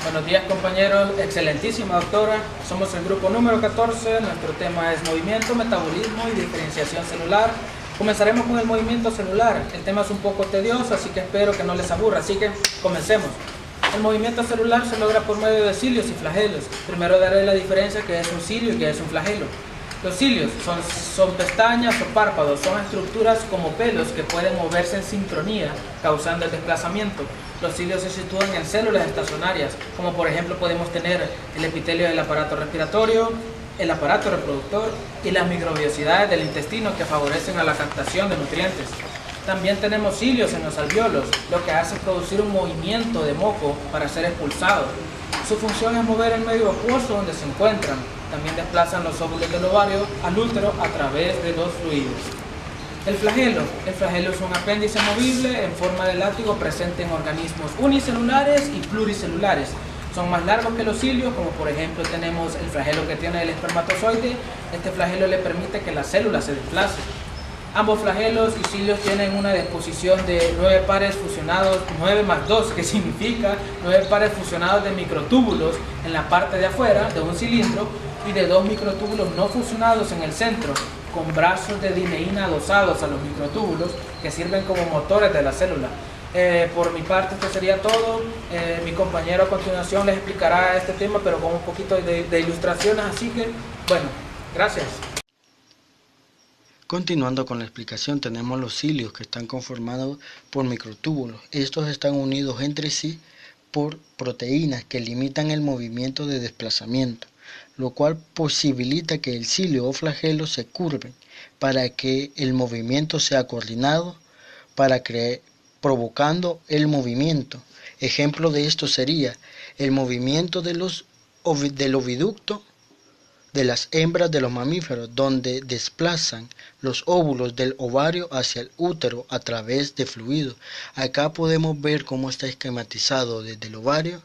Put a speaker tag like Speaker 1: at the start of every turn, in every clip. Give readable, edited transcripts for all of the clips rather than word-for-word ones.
Speaker 1: Buenos días compañeros, excelentísima doctora, somos el grupo número 14, nuestro tema es movimiento, metabolismo y diferenciación celular. Comenzaremos con el movimiento celular, el tema es un poco tedioso, así que espero que no les aburra, así que comencemos. El movimiento celular se logra por medio de cilios y flagelos. Primero daré la diferencia que es un cilio y que es un flagelo. Los cilios son pestañas o párpados, son estructuras como pelos que pueden moverse en sincronía, causando el desplazamiento. Los cilios se sitúan en células estacionarias, como por ejemplo podemos tener el epitelio del aparato respiratorio, el aparato reproductor y las microbiosidades del intestino que favorecen a la captación de nutrientes. También tenemos cilios en los alvéolos, lo que hace producir un movimiento de moco para ser expulsado. Su función es mover el medio acuoso donde se encuentran. También desplazan los óvulos del ovario al útero a través de los fluidos. El flagelo es un apéndice movible en forma de látigo presente en organismos unicelulares y pluricelulares. Son más largos que los cilios, como por ejemplo tenemos el flagelo que tiene el espermatozoide. Este flagelo le permite que la célula se desplace. Ambos flagelos y cilios tienen una disposición de 9 pares fusionados, 9 más 2, que significa 9 pares fusionados de microtúbulos en la parte de afuera de un cilindro y de 2 microtúbulos no fusionados en el centro, con brazos de dineína adosados a los microtúbulos que sirven como motores de la célula. Por mi parte esto sería todo. Mi compañero a continuación les explicará este tema, pero con un poquito de ilustraciones, así que bueno, gracias.
Speaker 2: Continuando con la explicación, tenemos los cilios que están conformados por microtúbulos. Estos están unidos entre sí por proteínas que limitan el movimiento de desplazamiento, lo cual posibilita que el cilio o flagelo se curven para que el movimiento sea coordinado, provocando el movimiento. Ejemplo de esto sería el movimiento del oviducto de las hembras de los mamíferos, donde desplazan los óvulos del ovario hacia el útero a través de fluidos. Acá podemos ver cómo está esquematizado desde el ovario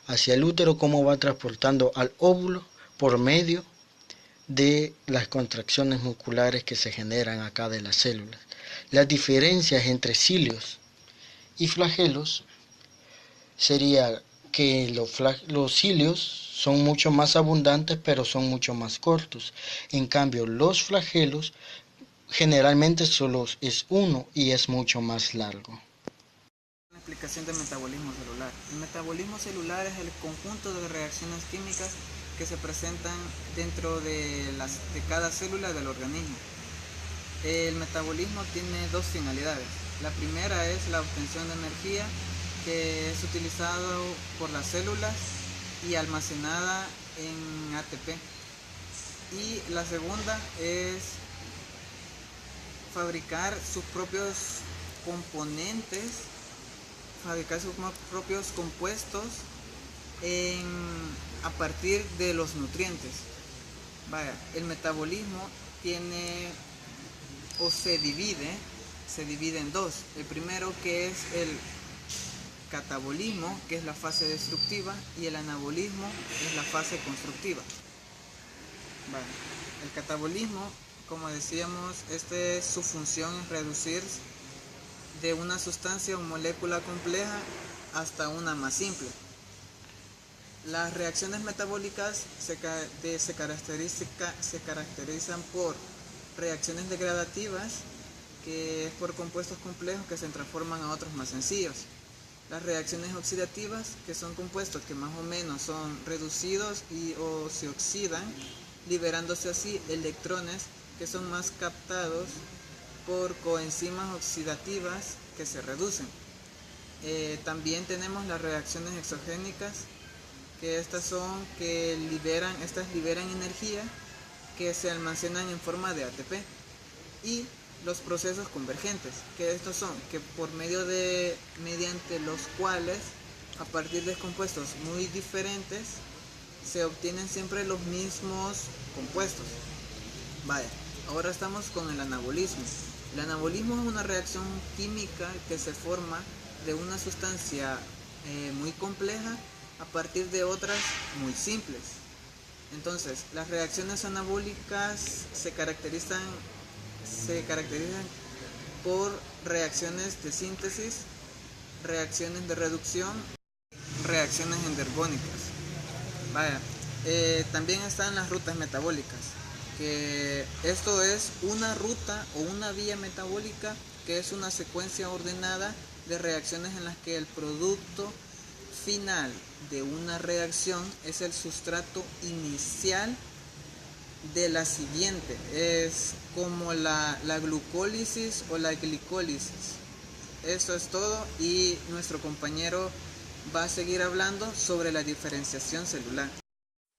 Speaker 2: hacia el útero, cómo va transportando al óvulo por medio de las contracciones musculares que se generan acá de las células. Las diferencias entre cilios y flagelos sería que los cilios son mucho más abundantes, pero son mucho más cortos. En cambio, los flagelos generalmente solo es uno y es mucho más largo.
Speaker 3: Una explicación del metabolismo celular. El metabolismo celular es el conjunto de reacciones químicas que se presentan dentro de cada célula del organismo. El metabolismo tiene dos finalidades. La primera es la obtención de energía, que es utilizado por las células y almacenada en ATP. Y la segunda es fabricar sus propios componentes, fabricar sus propios compuestos a partir de los nutrientes. El metabolismo se divide en dos. El primero, que es el catabolismo, que es la fase destructiva, y el anabolismo es la fase constructiva. El catabolismo, como decíamos, su función es reducir de una sustancia o molécula compleja hasta una más simple. Las reacciones metabólicas se caracterizan por reacciones degradativas, que es por compuestos complejos que se transforman a otros más sencillos. Las reacciones oxidativas, que son compuestos que más o menos son reducidos o se oxidan, liberándose así electrones que son más captados por coenzimas oxidativas que se reducen. También tenemos las reacciones exogénicas, que estas liberan energía que se almacenan en forma de ATP, y los procesos convergentes, que estos son que mediante los cuales a partir de compuestos muy diferentes se obtienen siempre los mismos compuestos. Ahora estamos con el anabolismo. El anabolismo es una reacción química que se forma de una sustancia muy compleja a partir de otras muy simples. Entonces, las reacciones anabólicas se caracterizan por reacciones de síntesis, reacciones de reducción reacciones endergónicas. Vaya, también están las rutas metabólicas, que esto es una ruta o una vía metabólica que es una secuencia ordenada de reacciones en las que el producto final de una reacción es el sustrato inicial de la siguiente. Es como la glucólisis o la glicólisis. Eso es todo, y nuestro compañero va a seguir hablando sobre la diferenciación celular.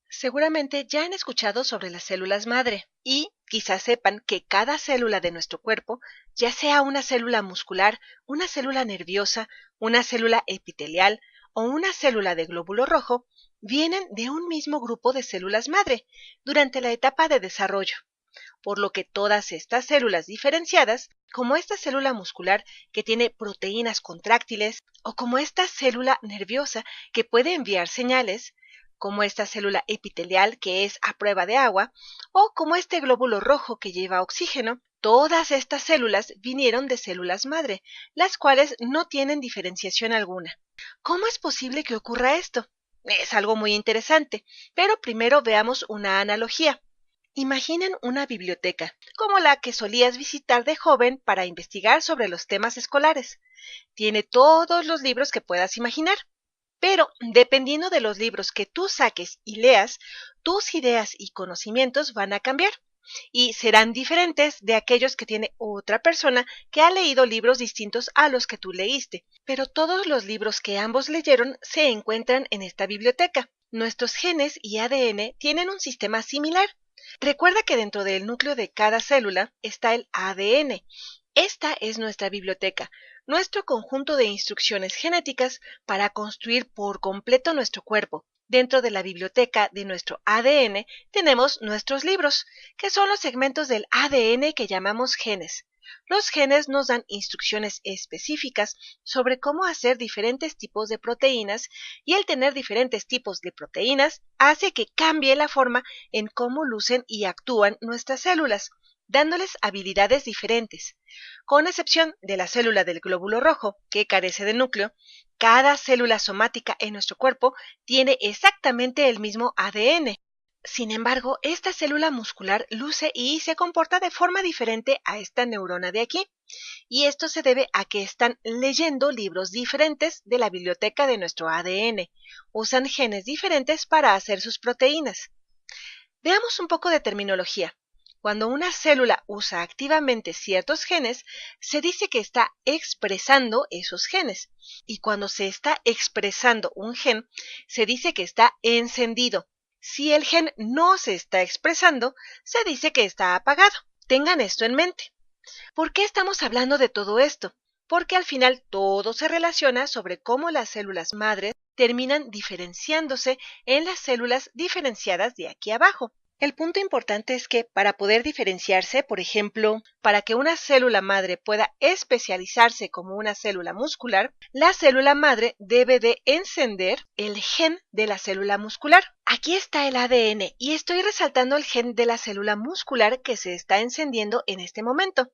Speaker 4: Seguramente ya han escuchado sobre las células madre y quizás sepan que cada célula de nuestro cuerpo, ya sea una célula muscular, una célula nerviosa, una célula epitelial o una célula de glóbulo rojo, vienen de un mismo grupo de células madre durante la etapa de desarrollo, por lo que todas estas células diferenciadas, como esta célula muscular que tiene proteínas contráctiles, o como esta célula nerviosa que puede enviar señales, como esta célula epitelial que es a prueba de agua, o como este glóbulo rojo que lleva oxígeno, todas estas células vinieron de células madre, las cuales no tienen diferenciación alguna. ¿Cómo es posible que ocurra esto? Es algo muy interesante, pero primero veamos una analogía. Imaginen una biblioteca, como la que solías visitar de joven para investigar sobre los temas escolares. Tiene todos los libros que puedas imaginar. Pero, dependiendo de los libros que tú saques y leas, tus ideas y conocimientos van a cambiar y serán diferentes de aquellos que tiene otra persona que ha leído libros distintos a los que tú leíste. Pero todos los libros que ambos leyeron se encuentran en esta biblioteca. Nuestros genes y ADN tienen un sistema similar. Recuerda que dentro del núcleo de cada célula está el ADN. Esta es nuestra biblioteca, nuestro conjunto de instrucciones genéticas para construir por completo nuestro cuerpo. Dentro de la biblioteca de nuestro ADN tenemos nuestros libros, que son los segmentos del ADN que llamamos genes. Los genes nos dan instrucciones específicas sobre cómo hacer diferentes tipos de proteínas, y el tener diferentes tipos de proteínas hace que cambie la forma en cómo lucen y actúan nuestras células, dándoles habilidades diferentes. Con excepción de la célula del glóbulo rojo, que carece de núcleo, cada célula somática en nuestro cuerpo tiene exactamente el mismo ADN. Sin embargo, esta célula muscular luce y se comporta de forma diferente a esta neurona de aquí, y esto se debe a que están leyendo libros diferentes de la biblioteca de nuestro ADN. Usan genes diferentes para hacer sus proteínas. Veamos un poco de terminología. Cuando una célula usa activamente ciertos genes, se dice que está expresando esos genes. Y cuando se está expresando un gen, se dice que está encendido. Si el gen no se está expresando, se dice que está apagado. Tengan esto en mente. ¿Por qué estamos hablando de todo esto? Porque al final todo se relaciona sobre cómo las células madres terminan diferenciándose en las células diferenciadas de aquí abajo. El punto importante es que para poder diferenciarse, por ejemplo, para que una célula madre pueda especializarse como una célula muscular, la célula madre debe de encender el gen de la célula muscular. Aquí está el ADN y estoy resaltando el gen de la célula muscular que se está encendiendo en este momento.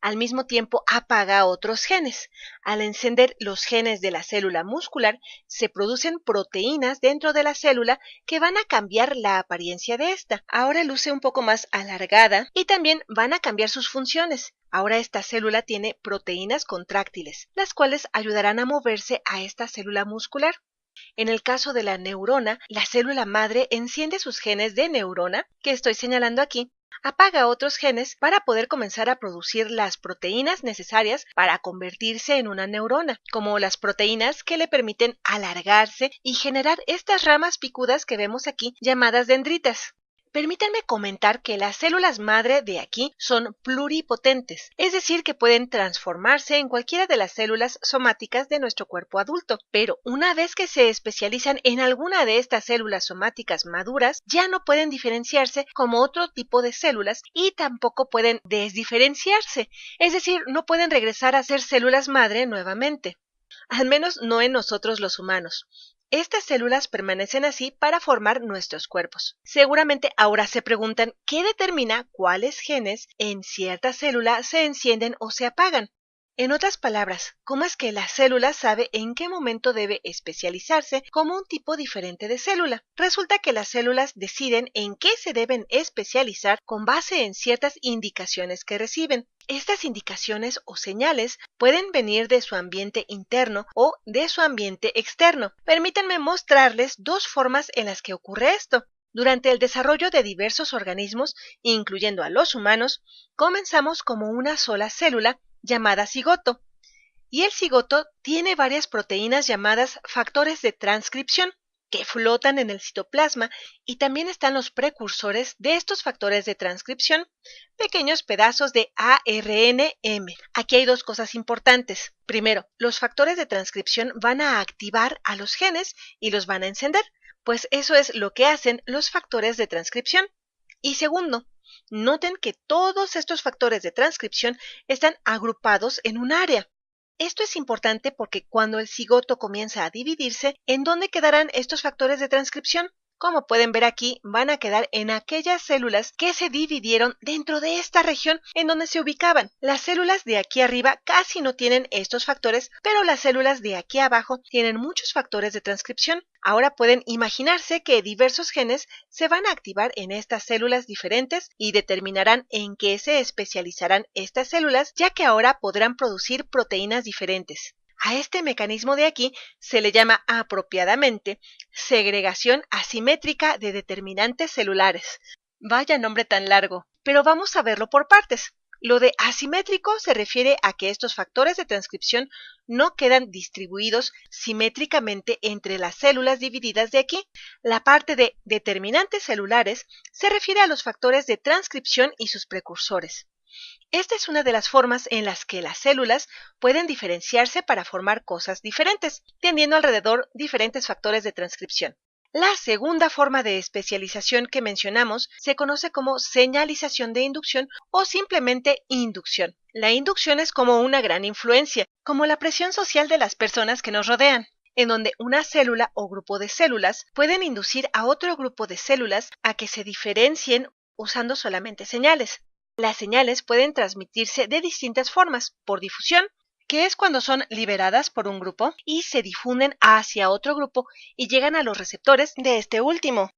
Speaker 4: Al mismo tiempo apaga otros genes. Al encender los genes de la célula muscular, se producen proteínas dentro de la célula que van a cambiar la apariencia de esta. Ahora luce un poco más alargada y también van a cambiar sus funciones. Ahora esta célula tiene proteínas contráctiles, las cuales ayudarán a moverse a esta célula muscular. En el caso de la neurona, la célula madre enciende sus genes de neurona, que estoy señalando aquí, apaga otros genes para poder comenzar a producir las proteínas necesarias para convertirse en una neurona, como las proteínas que le permiten alargarse y generar estas ramas picudas que vemos aquí, llamadas dendritas. Permítanme comentar que las células madre de aquí son pluripotentes, es decir, que pueden transformarse en cualquiera de las células somáticas de nuestro cuerpo adulto, pero una vez que se especializan en alguna de estas células somáticas maduras, ya no pueden diferenciarse como otro tipo de células y tampoco pueden desdiferenciarse, es decir, no pueden regresar a ser células madre nuevamente, al menos no en nosotros los humanos. Estas células permanecen así para formar nuestros cuerpos. Seguramente ahora se preguntan qué determina cuáles genes en cierta célula se encienden o se apagan. En otras palabras, ¿cómo es que la célula sabe en qué momento debe especializarse como un tipo diferente de célula? Resulta que las células deciden en qué se deben especializar con base en ciertas indicaciones que reciben. Estas indicaciones o señales pueden venir de su ambiente interno o de su ambiente externo. Permítanme mostrarles dos formas en las que ocurre esto. Durante el desarrollo de diversos organismos, incluyendo a los humanos, comenzamos como una sola célula llamada cigoto, y el cigoto tiene varias proteínas llamadas factores de transcripción que flotan en el citoplasma, y también están los precursores de estos factores de transcripción, pequeños pedazos de ARNM. Aquí hay dos cosas importantes. Primero, los factores de transcripción van a activar a los genes y los van a encender, pues eso es lo que hacen los factores de transcripción. Y segundo, noten que todos estos factores de transcripción están agrupados en un área. Esto es importante porque cuando el cigoto comienza a dividirse, ¿en dónde quedarán estos factores de transcripción? Como pueden ver aquí, van a quedar en aquellas células que se dividieron dentro de esta región en donde se ubicaban. Las células de aquí arriba casi no tienen estos factores, pero las células de aquí abajo tienen muchos factores de transcripción. Ahora pueden imaginarse que diversos genes se van a activar en estas células diferentes y determinarán en qué se especializarán estas células, ya que ahora podrán producir proteínas diferentes. A este mecanismo de aquí se le llama apropiadamente segregación asimétrica de determinantes celulares. Vaya nombre tan largo, pero vamos a verlo por partes. Lo de asimétrico se refiere a que estos factores de transcripción no quedan distribuidos simétricamente entre las células divididas de aquí. La parte de determinantes celulares se refiere a los factores de transcripción y sus precursores. Esta es una de las formas en las que las células pueden diferenciarse para formar cosas diferentes, teniendo alrededor diferentes factores de transcripción. La segunda forma de especialización que mencionamos se conoce como señalización de inducción o simplemente inducción. La inducción es como una gran influencia, como la presión social de las personas que nos rodean, en donde una célula o grupo de células pueden inducir a otro grupo de células a que se diferencien usando solamente señales. Las señales pueden transmitirse de distintas formas, por difusión, que es cuando son liberadas por un grupo y se difunden hacia otro grupo y llegan a los receptores de este último,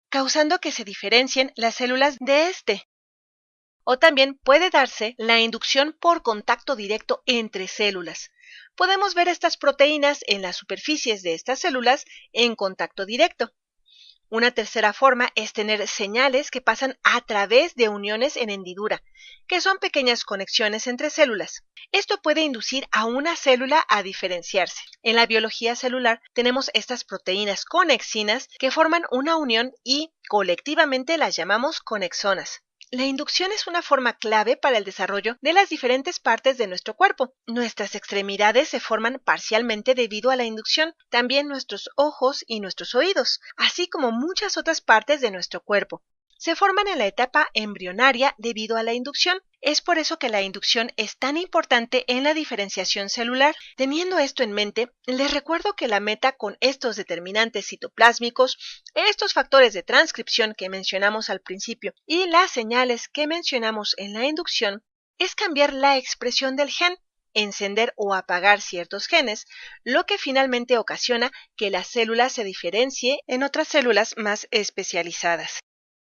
Speaker 4: causando que se diferencien las células de este. O también puede darse la inducción por contacto directo entre células. Podemos ver estas proteínas en las superficies de estas células en contacto directo. Una tercera forma es tener señales que pasan a través de uniones en hendidura, que son pequeñas conexiones entre células. Esto puede inducir a una célula a diferenciarse. En la biología celular tenemos estas proteínas conexinas que forman una unión y colectivamente las llamamos conexonas. La inducción es una forma clave para el desarrollo de las diferentes partes de nuestro cuerpo. Nuestras extremidades se forman parcialmente debido a la inducción, también nuestros ojos y nuestros oídos, así como muchas otras partes de nuestro cuerpo. Se forman en la etapa embrionaria debido a la inducción. Es por eso que la inducción es tan importante en la diferenciación celular. Teniendo esto en mente, les recuerdo que la meta con estos determinantes citoplásmicos, estos factores de transcripción que mencionamos al principio y las señales que mencionamos en la inducción, es cambiar la expresión del gen, encender o apagar ciertos genes, lo que finalmente ocasiona que la célula se diferencie en otras células más especializadas.